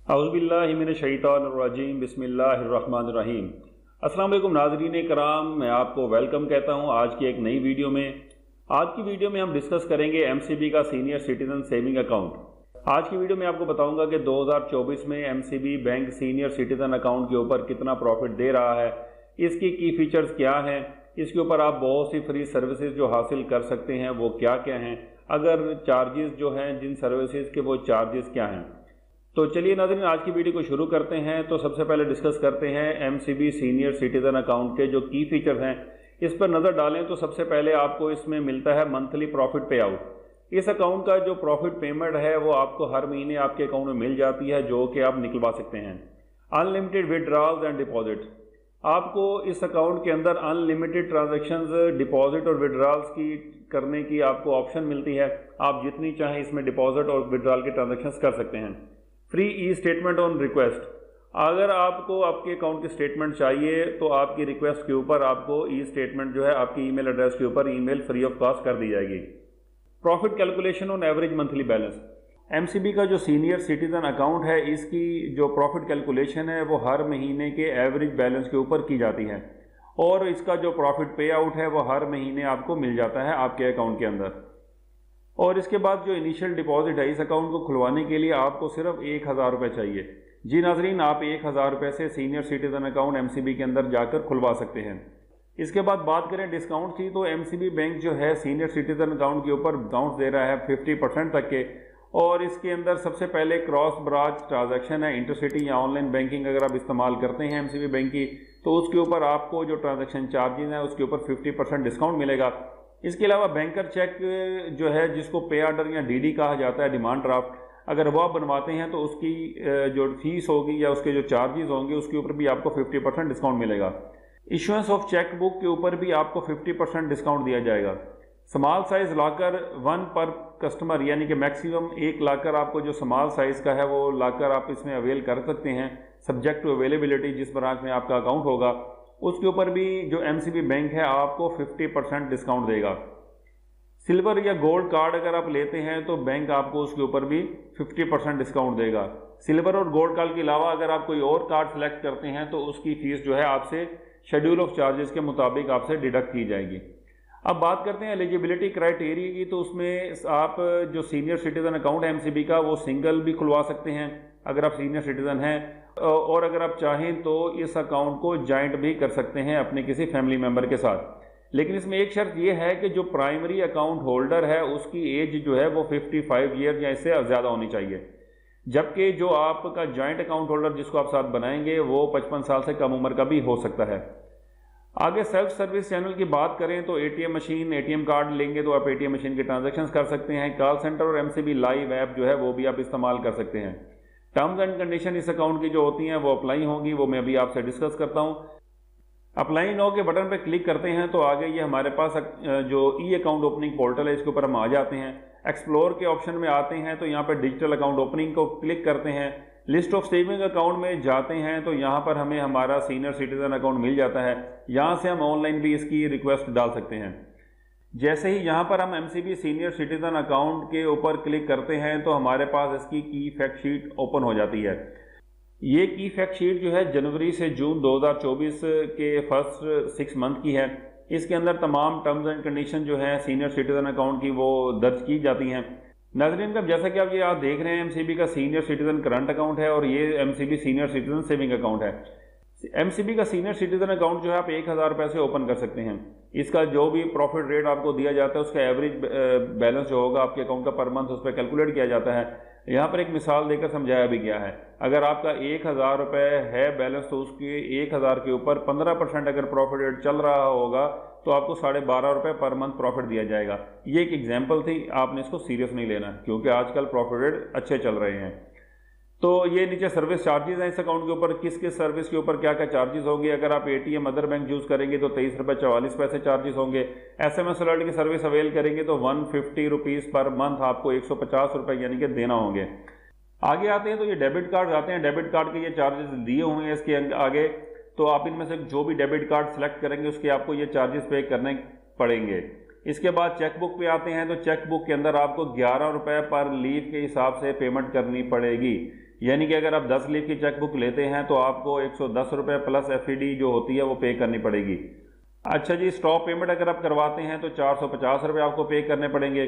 औज़ुबिल्लाहिमिनश्शैतानिर्रजीम बिस्मिल्लाहिर्रहमानिर्रहीम। अस्सलाम वालेकुम नाज़रीन कराम, मैं आपको वेलकम कहता हूँ आज की एक नई वीडियो में। आज की वीडियो में हम डिस्कस करेंगे एमसीबी का सीनियर सिटीजन सेविंग अकाउंट। आज की वीडियो में आपको बताऊंगा कि 2024 में MCB bank senior citizen account के ऊपर कितना प्रॉफिट दे रहा है, इसकी की फीचर्स क्या हैं, इसके ऊपर आप बहुत सी फ्री सर्विसेज जो हासिल कर सकते हैं वो क्या क्या हैं, अगर चार्जेस जो हैं जिन सर्विसेज के वो चार्जेस क्या हैं। तो चलिए नाज़रीन आज की वीडियो को शुरू करते हैं। तो सबसे पहले डिस्कस करते हैं एमसीबी सीनियर सिटीजन अकाउंट के जो की फीचर्स हैं, इस पर नज़र डालें तो सबसे पहले आपको इसमें मिलता है मंथली प्रॉफिट पे आउट। इस अकाउंट का जो प्रॉफिट पेमेंट है वो आपको हर महीने आपके अकाउंट में मिल जाती है, जो कि आप निकलवा सकते हैं। अनलिमिटेड विड्रॉल्स एंड डिपॉजिट, आपको इस अकाउंट के अंदर अनलिमिटेड ट्रांजैक्शंस डिपॉजिट और विड्रॉल्स की करने की आपको ऑप्शन मिलती है। आप जितनी चाहें इसमें डिपॉजिट और विड्रॉल के ट्रांजैक्शंस कर सकते हैं। Free e statement on request, अगर आपको आपके अकाउंट की स्टेटमेंट चाहिए तो आपकी रिक्वेस्ट के ऊपर आपको ई स्टेटमेंट जो है आपकी ईमेल एड्रेस के ऊपर ईमेल फ्री ऑफ कॉस्ट कर दी जाएगी। Profit calculation on average monthly balance, MCB का जो सीनियर सिटीजन अकाउंट है इसकी जो प्रॉफिट कैलकुलेशन है वो हर महीने के एवरेज बैलेंस के ऊपर की जाती है और इसका जो प्रॉफिट पे आउट है वो हर महीने आपको मिल जाता है आपके अकाउंट के अंदर। और इसके बाद जो इनिशियल डिपॉजिट है इस अकाउंट को खुलवाने के लिए आपको सिर्फ 1000 रुपये चाहिए। जी नाजरीन, आप 1000 रुपये से सीनियर सिटीजन अकाउंट एमसीबी के अंदर जाकर खुलवा सकते हैं। इसके बाद बात करें डिस्काउंट की, तो एमसीबी बैंक जो है सीनियर सिटीजन अकाउंट के ऊपर डिस्काउंट दे रहा है 50% तक के। और इसके अंदर सबसे पहले क्रॉस ब्रांच ट्रांजैक्शन है, इंटरसिटी या ऑनलाइन बैंकिंग अगर आप इस्तेमाल करते हैं एमसीबी बैंक की तो उसके ऊपर आपको जो ट्रांजैक्शन चार्जेस हैं उसके ऊपर 50% डिस्काउंट मिलेगा। इसके अलावा बैंकर चेक जो है जिसको पे ऑर्डर या डीडी कहा जाता है, डिमांड ड्राफ्ट, अगर वो आप बनवाते हैं तो उसकी जो फीस होगी या उसके जो चार्जेस होंगे उसके ऊपर भी आपको 50% डिस्काउंट मिलेगा। इशुएंस ऑफ चेक बुक के ऊपर भी आपको 50% डिस्काउंट दिया जाएगा। स्मॉल साइज लॉकर 1 पर कस्टमर, यानी कि मैक्सिमम 1 लॉकर आपको जो स्मॉल साइज का है वो लॉकर आप इसमें अवेल कर सकते हैं, सब्जेक्ट टू अवेलेबिलिटी जिस ब्रांच में आपका अकाउंट होगा उसके ऊपर भी जो एमसीबी बैंक है आपको 50% डिस्काउंट देगा। सिल्वर या गोल्ड कार्ड अगर आप लेते हैं तो बैंक आपको उसके ऊपर भी 50% डिस्काउंट देगा। सिल्वर और गोल्ड कार्ड के अलावा अगर आप कोई और कार्ड सेलेक्ट करते हैं तो उसकी फीस जो है आपसे शेड्यूल ऑफ चार्जेस के मुताबिक आपसे डिडक्ट की जाएगी। अब बात करते हैं एलिजिबिलिटी क्राइटेरिया की, तो उसमें आप जो सीनियर सिटीजन अकाउंट है एमसीबी का वो सिंगल भी खुलवा सकते हैं अगर आप सीनियर सिटीजन हैं, और अगर आप चाहें तो इस अकाउंट को जॉइंट भी कर सकते हैं अपने किसी फैमिली मेंबर के साथ। लेकिन इसमें एक शर्त यह है कि जो प्राइमरी अकाउंट होल्डर है उसकी एज जो है वो 55 ईयर या इससे ज़्यादा होनी चाहिए, जबकि जो आपका जॉइंट अकाउंट होल्डर जिसको आप साथ बनाएंगे वो 55 साल से कम उम्र का भी हो सकता है। आगे सेल्फ सर्विस चैनल की बात करें तो एटीएम मशीन, एटीएम कार्ड लेंगे तो आप एटीएम मशीन के ट्रांजैक्शंस कर सकते हैं। कॉल सेंटर और एमसीबी लाइव ऐप जो है वो भी आप इस्तेमाल कर सकते हैं। टर्म्स एंड कंडीशन इस अकाउंट की जो होती हैं वो अप्लाई होंगी, वो मैं अभी आपसे डिस्कस करता हूं। अप्लाई नाउ के बटन पर क्लिक करते हैं तो आगे ये हमारे पास जो ई अकाउंट ओपनिंग पोर्टल है इसके ऊपर हम आ जाते हैं। एक्सप्लोर के ऑप्शन में आते हैं तो यहाँ पर डिजिटल अकाउंट ओपनिंग को क्लिक करते हैं। लिस्ट ऑफ सेविंग अकाउंट में जाते हैं तो यहाँ पर हमें हमारा सीनियर सिटीजन अकाउंट मिल जाता है। यहाँ से हम ऑनलाइन भी इसकी रिक्वेस्ट डाल सकते हैं। जैसे ही यहाँ पर हम एमसीबी सीनियर सिटीजन अकाउंट के ऊपर क्लिक करते हैं तो हमारे पास इसकी की फैक्ट शीट ओपन हो जाती है। ये की फैक्ट शीट जो है जनवरी से जून 2024 के फर्स्ट 6 मंथ की है। इसके अंदर तमाम टर्म्स एंड कंडीशन जो है सीनियर सिटीजन अकाउंट की वो दर्ज की जाती हैं। नाज़रीन का जैसा कि आप ये आप देख रहे हैं एमसीबी का सीनियर सिटीजन करंट अकाउंट है और ये MCB senior citizen saving account है। एमसीबी का सीनियर सिटीजन अकाउंट जो है आप 1000 रुपये से ओपन कर सकते हैं। इसका जो भी प्रॉफिट रेट आपको दिया जाता है उसका एवरेज बैलेंस जो होगा आपके अकाउंट का पर मंथ उस पर कैलकुलेट किया जाता है। यहाँ पर एक मिसाल देकर समझाया भी गया है। अगर आपका 1000 रुपये है बैलेंस तो उसके 1000 के ऊपर 15% अगर प्रॉफिट रेट चल रहा होगा तो आपको 12.5 रुपये पर मंथ प्रॉफिट दिया जाएगा। ये एक एग्जाम्पल थी, आपने इसको सीरियस नहीं लेना क्योंकि आजकल प्रॉफिट रेट अच्छे चल रहे हैं। तो ये नीचे सर्विस चार्जेस हैं इस अकाउंट के ऊपर, किस किस सर्विस के ऊपर क्या क्या चार्जेस होंगे। अगर आप एटीएम अदर बैंक यूज़ करेंगे तो 23 रुपये 44 पैसे चार्जेस होंगे। एसएमएस अलर्ट की सर्विस अवेल करेंगे तो 150 रुपीज़ पर मंथ आपको 150 रुपये यानी कि देना होंगे। आगे आते हैं तो ये डेबिट कार्ड आते हैं। डेबिट कार्ड के ये चार्जेस दिए हुए हैं इसके आगे, तो आप इनमें से जो भी डेबिट कार्ड सेलेक्ट करेंगे उसके आपको ये चार्जेस पे करने पड़ेंगे। इसके बाद चेकबुक पे आते हैं तो चेकबुक के अंदर आपको 11 रुपये पर लीव के हिसाब से पेमेंट करनी पड़ेगी। यानी कि अगर आप 10 लीफ की चेक बुक लेते हैं तो आपको 110 रुपये प्लस FED जो होती है वो पे करनी पड़ेगी। अच्छा जी, स्टॉप पेमेंट अगर आप करवाते हैं तो 450 रुपये आपको पे करने पड़ेंगे।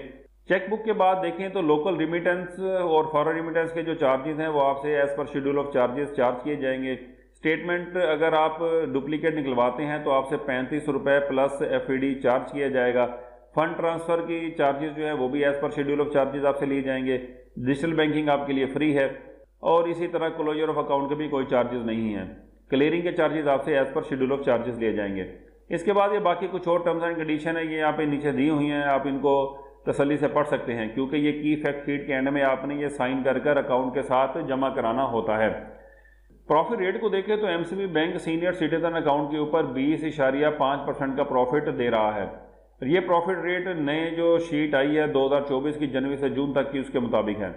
चेक बुक के बाद देखें तो लोकल रिमिटेंस और फॉरेन रिमिटेंस के जो चार्जेस हैं वो आपसे as per schedule of charges charge किए जाएंगे। स्टेटमेंट अगर आप डुप्लीकेट निकलवाते हैं तो आपसे 35 रुपये प्लस FED चार्ज किया जाएगा। फंड ट्रांसफ़र की चार्जेस जो है वो भी as per schedule of charges आपसे लिए जाएंगे। डिजिटल बैंकिंग आपके लिए फ्री है और इसी तरह क्लोजर ऑफ अकाउंट के भी कोई चार्जेस नहीं हैं। क्लियरिंग के चार्जेस आपसे as per schedule of charges लिए जाएंगे। इसके बाद ये बाकी कुछ और टर्म्स एंड कंडीशन है, ये यहाँ पे नीचे दी हुई हैं, आप इनको तसल्ली से पढ़ सकते हैं क्योंकि ये की फैक्ट शीट के एंड में आपने ये साइन कर अकाउंट के साथ जमा कराना होता है। प्रॉफिट रेट को देखें तो MCB bank senior citizen account के ऊपर 20.5% का प्रॉफिट दे रहा है। ये प्रॉफिट रेट नए जो शीट आई है 2024 की जनवरी से जून तक की उसके मुताबिक है।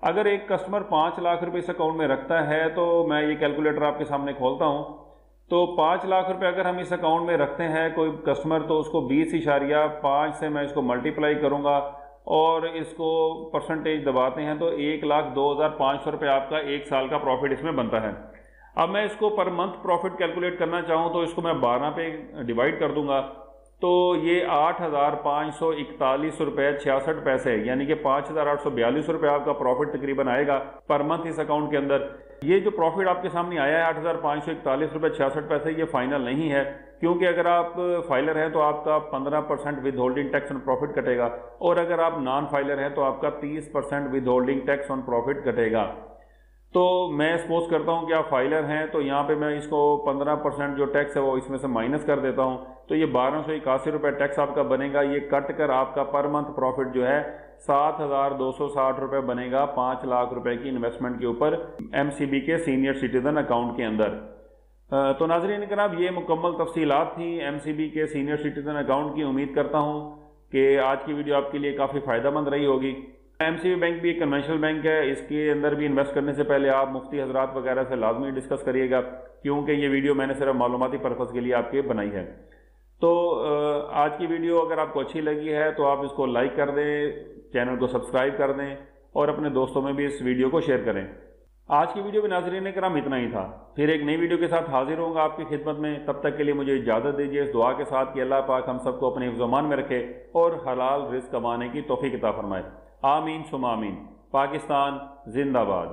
अगर एक कस्टमर 5 लाख रुपए इस अकाउंट में रखता है तो मैं ये कैलकुलेटर आपके सामने खोलता हूँ, तो 5 लाख रुपए अगर हम इस अकाउंट में रखते हैं कोई कस्टमर, तो उसको 20.5 से मैं इसको मल्टीप्लाई करूँगा और इसको परसेंटेज दबाते हैं तो 1,02,500 रुपये आपका एक साल का प्रॉफिट इसमें बनता है। अब मैं इसको पर मंथ प्रॉफिट कैलकुलेट करना चाहूँ तो इसको मैं 12 पे डिवाइड कर दूंगा तो ये 8,541 रुपये 66 पैसे यानी कि 5,842 रुपये आपका प्रॉफिट तकरीबन आएगा पर मंथ इस अकाउंट के अंदर। ये जो प्रॉफिट आपके सामने आया है 8,541 रुपये 66 पैसे, ये फाइनल नहीं है क्योंकि अगर आप फाइलर हैं तो आपका 15% with holding tax on profit कटेगा और अगर आप नॉन फाइलर हैं तो आपका 30% with holding tax on profit कटेगा। तो मैं सपोज करता हूं कि आप फाइलर हैं तो यहाँ पे मैं इसको 15% जो टैक्स है वो इसमें से माइनस कर देता हूं तो ये 1281 रुपये टैक्स आपका बनेगा। ये कट कर आपका पर मंथ प्रॉफिट जो है 7,260 रुपये बनेगा 5 लाख रुपए की इन्वेस्टमेंट के ऊपर MCB के सीनियर सिटीजन अकाउंट के अंदर। तो नाज़रीन कराम, ये मुकम्मल तफसीलात थी MCB के सीनियर सिटीजन अकाउंट की। उम्मीद करता हूँ कि आज की वीडियो आपके लिए काफ़ी फ़ायदेमंद रही होगी। MCB बैंक भी एक कन्वेंशनल बैंक है, इसके अंदर भी इन्वेस्ट करने से पहले आप मुफ्ती हजरात वगैरह से लाजमी डिस्कस करिएगा क्योंकि ये वीडियो मैंने सिर्फ मालूमाती पर्पज़ के लिए आपके बनाई है। तो आज की वीडियो अगर आपको अच्छी लगी है तो आप इसको लाइक कर दें, चैनल को सब्सक्राइब कर दें और अपने दोस्तों में भी इस वीडियो को शेयर करें। आज की वीडियो में नाज़रीन कराम इतना ही था। फिर एक नई वीडियो के साथ हाजिर होऊंगा आपकी खिदमत में। तब तक के लिए मुझे इजाज़त दीजिए इस दुआ के साथ कि अल्लाह पाक हम सबको अपने हिफ्ज़-ओ-अमान में रखे और हलाल रिज़्क़ कमाने की तौफ़ीक़ अता फरमाए। आमीन सुम्मा आमीन। पाकिस्तान जिंदाबाद।